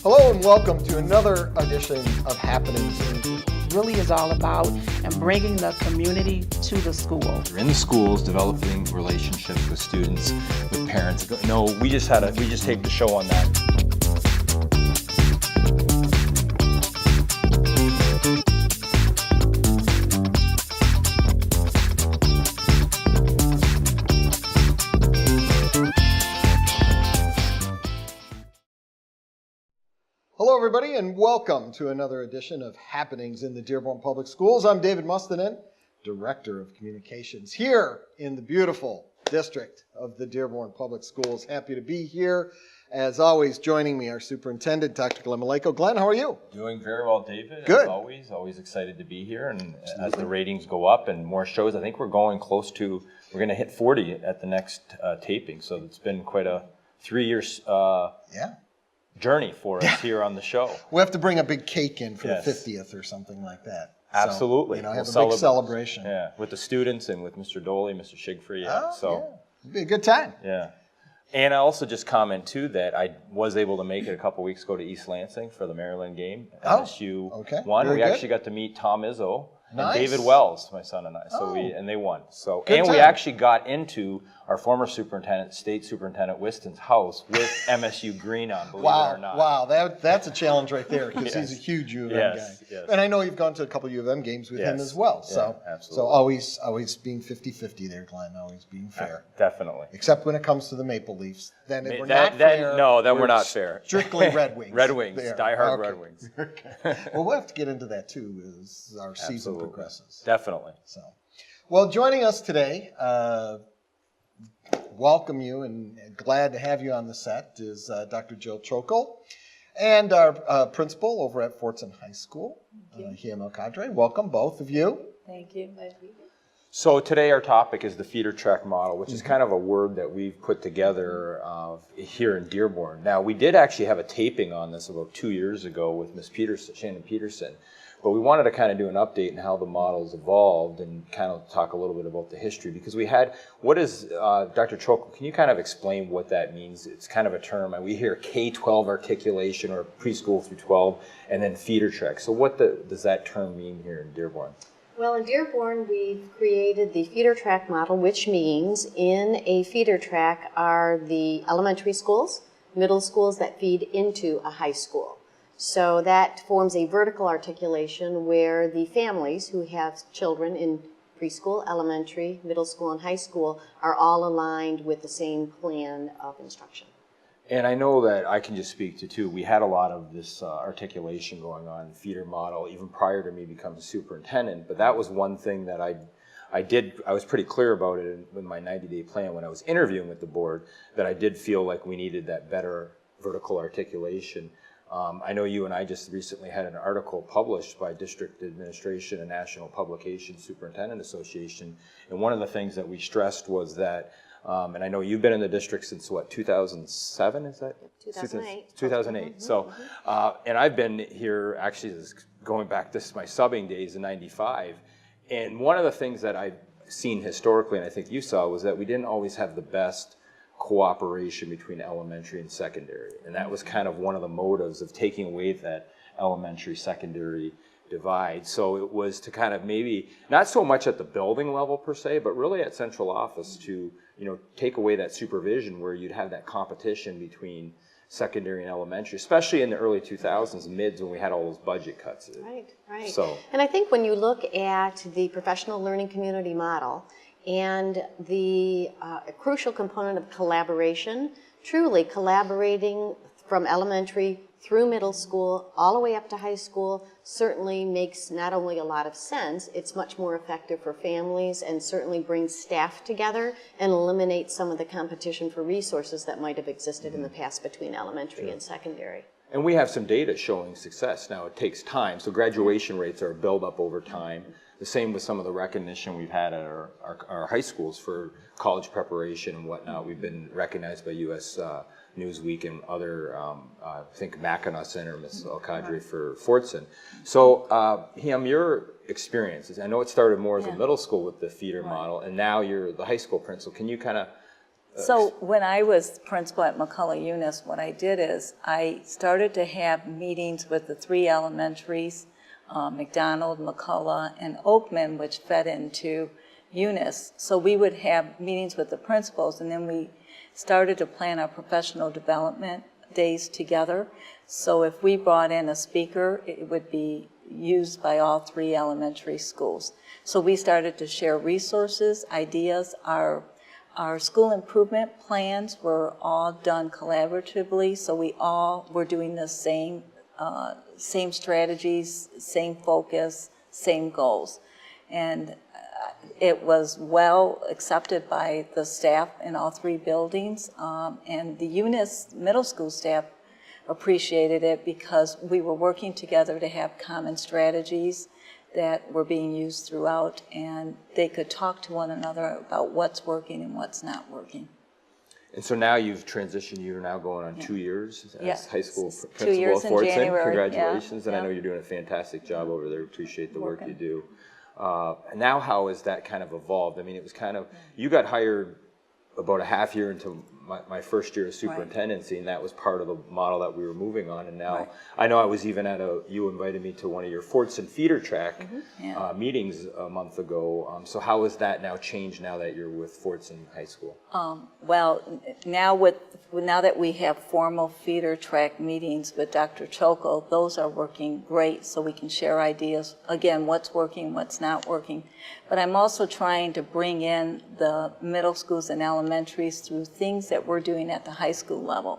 Hello and welcome to another edition of Happenings. Really is all about and bringing the community to the school. We're in the schools, developing relationships with students, with parents. No, we just taped the show on that. Hello everybody and welcome to another edition of Happenings in the Dearborn Public Schools. I'm David Mustonen, Director of Communications here in the beautiful district of the Dearborn Public Schools. Happy to be here. As always, joining me, our Superintendent Dr. Maleyko. Glenn, how are you? Doing very well, David. Good. As always excited to be here. And as the ratings go up and more shows, I think we're going close to, we're going to hit 40 at the next taping. So it's been quite a 3 years journey for us here on the show. We have to bring a big cake in for the 50th or something like that. Absolutely. So, have a big celebration. Yeah, with the students and with Mr. Doley, Mr. Shigfree. It'll be a good time. Yeah. And I also just comment, too, that I was able to make it a couple weeks ago to East Lansing for the Maryland game. MSU won. We actually got to meet Tom Izzo and David Wells, my son and I. So and they won. So we actually got into our former superintendent, State Superintendent Whiston's house with MSU green on, believe it or not. Wow, that's a challenge right there because he's a huge U of M guy. Yes. And I know you've gone to a couple U of M games with him as well. So, absolutely. So always being 50-50 there, Glenn, always being fair. Definitely. Except when it comes to the Maple Leafs. Then we're not fair. Strictly Red Wings. Red Wings, diehard Red Wings. Okay. Well, we'll have to get into that too as our season progresses. Definitely. So, well, joining us today, welcome you and glad to have you on the set is Dr. Jill Chochol and our principal over at Fordson High School, Heyam Alcodray. Welcome, both of you. Thank you. Nice to be here. So today our topic is the feeder track model, which is kind of a word that we've put together here in Dearborn. Now, we did actually have a taping on this about 2 years ago with Ms. Peterson, Shannon Peterson, but we wanted to kind of do an update on how the model's evolved and kind of talk a little bit about the history, because we had, Dr. Chochol, can you kind of explain what that means? It's kind of a term, we hear K-12 articulation or preschool through 12, and then feeder track. So what does that term mean here in Dearborn? Well, in Dearborn, we've created the feeder track model, which means in a feeder track are the elementary schools, middle schools that feed into a high school. So that forms a vertical articulation where the families who have children in preschool, elementary, middle school, and high school are all aligned with the same plan of instruction. And I know that I can just speak to, too, we had a lot of this articulation going on, feeder model, even prior to me becoming superintendent, but that was one thing that I was pretty clear about it in my 90-day plan when I was interviewing with the board, that I did feel like we needed that better vertical articulation. I know you and I just recently had an article published by District Administration and National Publication Superintendent Association, and one of the things that we stressed was that and I know you've been in the district since, 2007, is that? 2008. 2008. So, and I've been here, actually, going back to my subbing days in 95. And one of the things that I've seen historically, and I think you saw, was that we didn't always have the best cooperation between elementary and secondary. And that was kind of one of the motives of taking away that elementary-secondary divide. So it was to kind of maybe, not so much at the building level per se, but really at central office to, take away that supervision where you'd have that competition between secondary and elementary, especially in the early 2000s, mids, when we had all those budget cuts. Right. So, and I think when you look at the professional learning community model and the crucial component of collaboration, truly collaborating from elementary through middle school, all the way up to high school, certainly makes not only a lot of sense, it's much more effective for families and certainly brings staff together and eliminates some of the competition for resources that might have existed in the past between elementary and secondary. And we have some data showing success. Now, it takes time, so graduation rates are built up over time. the same with some of the recognition we've had at our high schools for college preparation and whatnot. We've been recognized by U.S. Newsweek and other, I think Mackinac Center, Ms. Alcodray for Fordson. So, Heyam, your experiences, I know it started more as a middle school with the feeder model, and now you're the high school principal. Can you kind of... So when I was principal at McCullough Eunice, what I did is I started to have meetings with the 3 elementaries, McDonald, McCullough, and Oakman, which fed into Eunice. So we would have meetings with the principals, and then we started to plan our professional development days together. So if we brought in a speaker, it would be used by all 3 elementary schools. So we started to share resources, ideas. Our school improvement plans were all done collaboratively, so we all were doing the same strategies, same focus, same goals. And it was well accepted by the staff in all 3 buildings, and the Eunice Middle School staff appreciated it because we were working together to have common strategies that were being used throughout, and they could talk to one another about what's working and what's not working. And so now you've transitioned, you're now going on 2 years as high school principal 2 years at in Fordson. January. Congratulations, and I know you're doing a fantastic job over there. Appreciate the work you do. And now how has that kind of evolved? I mean, it was kind of, you got hired about a half year into my first year of superintendency, and that was part of the model that we were moving on. And now, I know I was even at you invited me to one of your Fordson feeder track meetings a month ago. So how has that now changed now that you're with Fordson High School? Well, now that we have formal feeder track meetings with Dr. Chochol, those are working great, so we can share ideas, again, what's working, what's not working. But I'm also trying to bring in the middle schools and elementaries through things that we're doing at the high school level.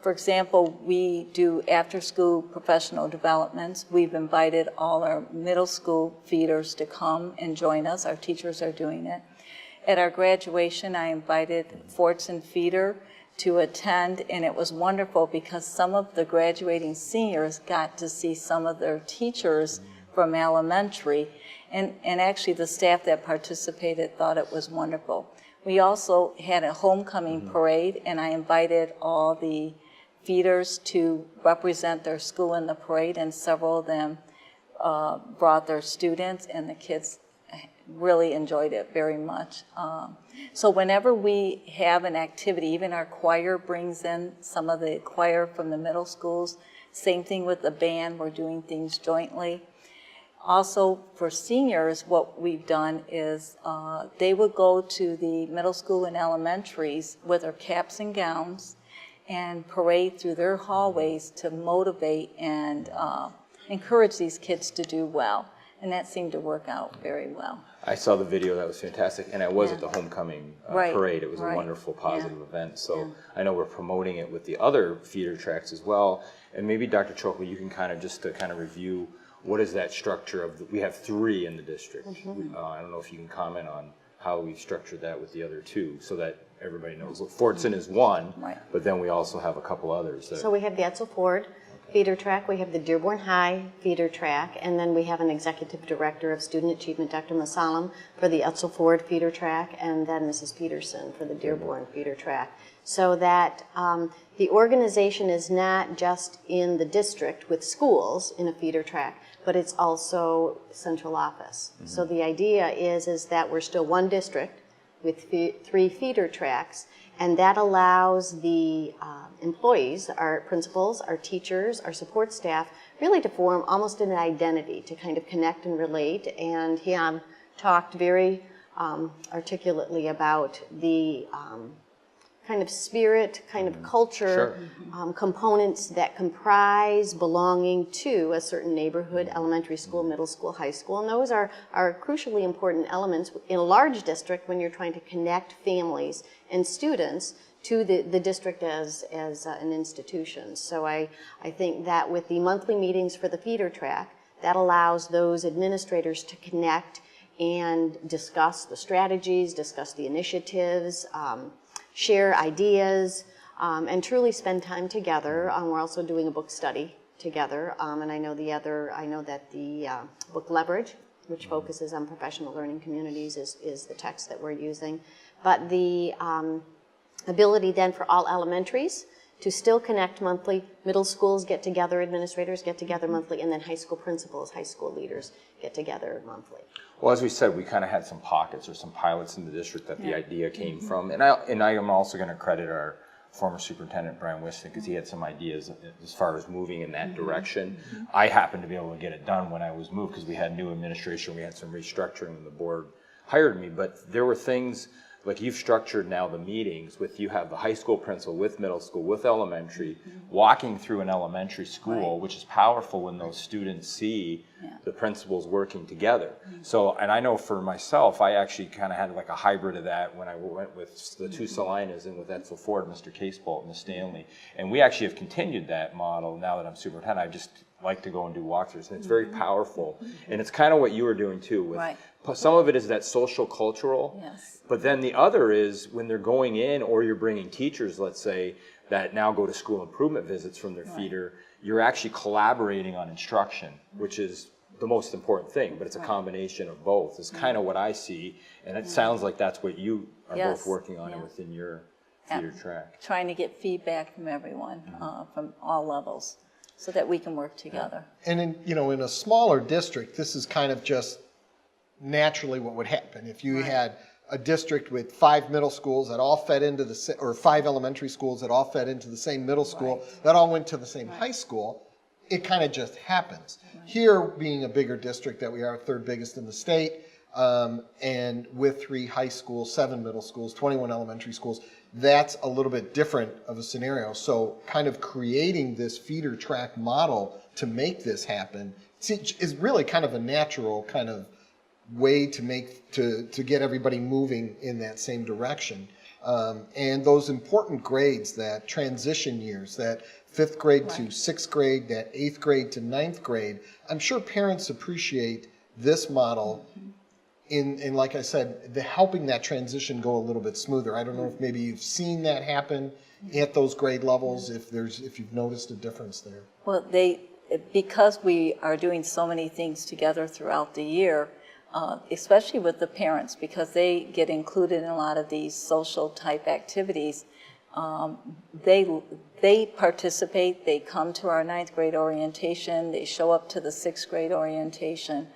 For example, we do after-school professional developments. We've invited all our middle school feeders to come and join us. Our teachers are doing it. At our graduation, I invited Fordson feeder to attend, and it was wonderful because some of the graduating seniors got to see some of their teachers from elementary, and actually the staff that participated thought it was wonderful. We also had a homecoming parade, and I invited all the feeders to represent their school in the parade, and several of them brought their students, and the kids really enjoyed it very much. So whenever we have an activity, even our choir brings in some of the choir from the middle schools. Same thing with the band, we're doing things jointly. Also, for seniors, what we've done is they would go to the middle school and elementaries with their caps and gowns and parade through their hallways to motivate and encourage these kids to do well. And that seemed to work out very well. I saw the video, that was fantastic, and I was at the homecoming parade. It was a wonderful, positive event. So I know we're promoting it with the other feeder tracks as well. And maybe Dr. Chochol, you can kind of just to kind of review what is that structure of, we have 3 in the district. I don't know if you can comment on how we structured that with the other 2 so that everybody knows. Fordson is 1, but then we also have a couple others. So we have the Edsel Ford feeder track, we have the Dearborn High feeder track, and then we have an executive director of student achievement, Dr. Mustonen, for the Edsel Ford feeder track, and then Mrs. Peterson for the Dearborn feeder track. So that the organization is not just in the district with schools in a feeder track, but it's also central office. So the idea is that we're still one district with 3 feeder tracks, and that allows the employees, our principals, our teachers, our support staff, really to form almost an identity, to kind of connect and relate. And Heyam talked very articulately about the kind of spirit, kind of culture components that comprise belonging to a certain neighborhood, elementary school, middle school, high school. And those are crucially important elements in a large district when you're trying to connect families and students to the district as an institution. So I think that with the monthly meetings for the feeder track, that allows those administrators to connect and discuss the strategies, discuss the initiatives, share ideas, and truly spend time together. We're also doing a book study together, and I know that the book Leverage which focuses on professional learning communities, is the text that we're using. But the ability then for all elementaries to still connect monthly, middle schools get together, administrators get together monthly, and then high school principals, high school leaders get together monthly. Well, as we said, we kind of had some pockets or some pilots in the district that the idea came from. And I am also going to credit our former superintendent, Brian Wiston, because he had some ideas as far as moving in that direction. I happened to be able to get it done when I was moved because we had new administration, we had some restructuring, and the board hired me. But there were things, like you've structured now the meetings with, you have the high school principal with middle school, with elementary, walking through an elementary school, which is powerful when those students see the principals working together. So, and I know for myself, I actually kind of had like a hybrid of that when I went with the two Salinas and with Edsel Ford, Mr. Casebolt and Ms. Stanley. And we actually have continued that model now that I'm superintendent. I just like to go and do walkthroughs, and it's very powerful. And it's kind of what you were doing too. With some of it is that social cultural, but then the other is when they're going in, or you're bringing teachers, let's say, that now go to school improvement visits from their feeder, you're actually collaborating on instruction, which is the most important thing, but it's a combination of both. It's kind of what I see, and it sounds like that's what you are both working on within your feeder track. Trying to get feedback from everyone, from all levels, so that we can work together. And in a smaller district, this is kind of just naturally what would happen. If you had a district with 5 middle schools that all fed into or 5 elementary schools that all fed into the same middle school, that all went to the same high school, it kind of just happens. Here, being a bigger district that we are, third biggest in the state, and with 3 high schools, 7 middle schools, 21 elementary schools, that's a little bit different of a scenario. So kind of creating this feeder track model to make this happen is really kind of a natural kind of way to get everybody moving in that same direction. And those important grades, that transition years, that 5th grade to 6th grade, that 8th grade to 9th grade, I'm sure parents appreciate this model in like I said, helping that transition go a little bit smoother. I don't know if maybe you've seen that happen at those grade levels, if you've noticed a difference there. Well, because we are doing so many things together throughout the year, especially with the parents, because they get included in a lot of these social type activities. They participate, they come to our 9th grade orientation, they show up to the 6th grade orientation.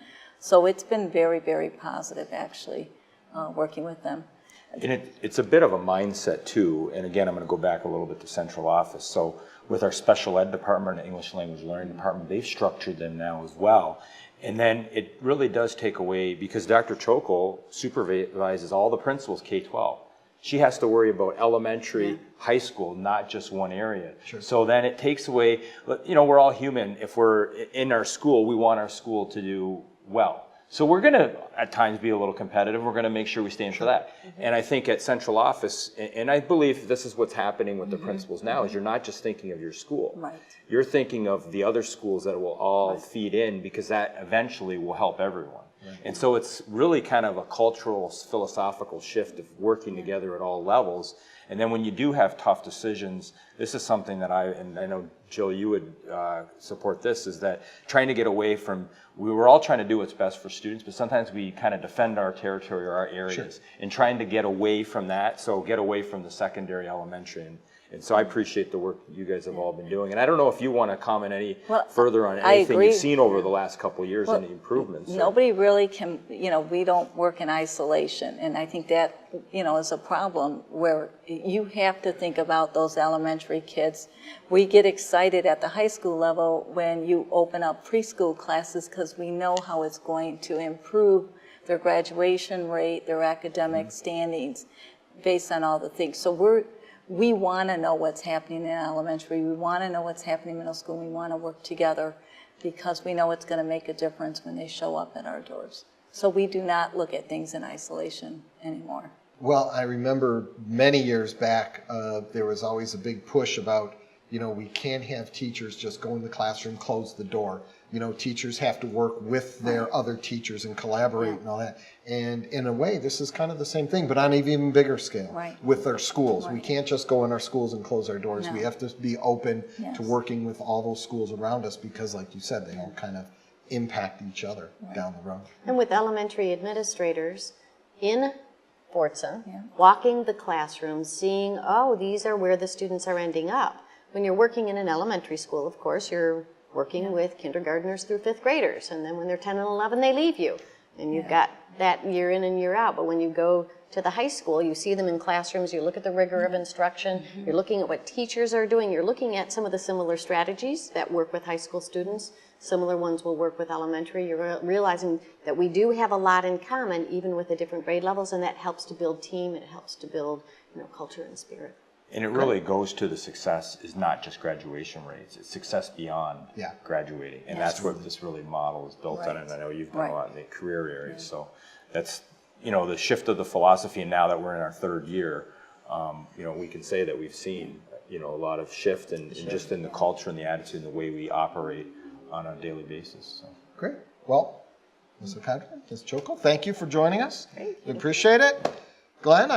So it's been very, very positive, actually, working with them. And it's a bit of a mindset too, and again, I'm going to go back a little bit to central office. So with our special ed department and English language learning department, they've structured them now as well. And then it really does take away, because Dr. Chochol supervises all the principals K-12. She has to worry about elementary, high school, not just one area. So then it takes away, we're all human. If we're in our school, we want our school to do well. So we're going to, at times, be a little competitive. We're going to make sure we stand for that. And I think at central office, and I believe this is what's happening with the principals now, is you're not just thinking of your school. You're thinking of the other schools that will all feed in, because that eventually will help everyone. And so it's really kind of a cultural, philosophical shift of working together at all levels. And then when you do have tough decisions, this is something that I know, Jill, you would support this, is that trying to get away from, we were all trying to do what's best for students, but sometimes we kind of defend our territory or our areas, and trying to get away from that, so get away from the secondary, elementary. And so I appreciate the work you guys have all been doing. And I don't know if you want to comment any further on anything you've seen over the last couple of years, any improvements. Nobody really can, we don't work in isolation. And I think that, is a problem where you have to think about those elementary kids. We get excited at the high school level when you open up preschool classes, because we know how it's going to improve their graduation rate, their academic standings, based on all the things. So we want to know what's happening in elementary. We want to know what's happening in middle school. We want to work together, because we know it's going to make a difference when they show up at our doors. So we do not look at things in isolation anymore. Well, I remember many years back, there was always a big push about, we can't have teachers just go in the classroom, close the door. Teachers have to work with their other teachers and collaborate and all that. And in a way, this is kind of the same thing, but on an even bigger scale with our schools. We can't just go in our schools and close our doors. We have to be open to working with all those schools around us, because like you said, they all kind of impact each other down the road. And with elementary administrators in Fordson, walking the classroom, seeing, oh, these are where the students are ending up. When you're working in an elementary school, of course, you're working with kindergartners through 5th graders, and then when they're 10 and 11, they leave you. And you've got that year in and year out. But when you go to the high school, you see them in classrooms, you look at the rigor of instruction, you're looking at what teachers are doing, you're looking at some of the similar strategies that work with high school students. Similar ones will work with elementary. You're realizing that we do have a lot in common, even with the different grade levels, and that helps to build team, it helps to build, culture and spirit. And it really goes to the success is not just graduation rates, it's success beyond graduating. And that's what this really model is built on, and I know you've done a lot in the career areas. So that's, the shift of the philosophy, and now that we're in our 3rd year, we can say that we've seen, a lot of shift and just in the culture and the attitude and the way we operate on a daily basis. So. Great. Well, Ms. Alcodray, Ms. Chochol, thank you for joining us. We appreciate it. Glenn,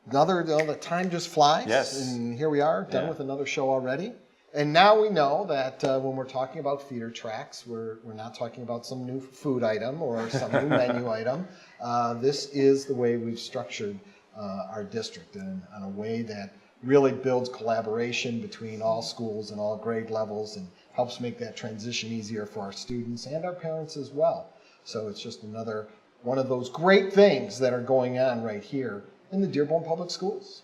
the time just flies. Yes. And here we are, done with another show already. And now we know that when we're talking about feeder tracks, we're not talking about some new food item or some new menu item. This is the way we've structured our district in a way that really builds collaboration between all schools and all grade levels and helps make that transition easier for our students and our parents as well. So it's just another one of those great things that are going on right here in the Dearborn Public Schools.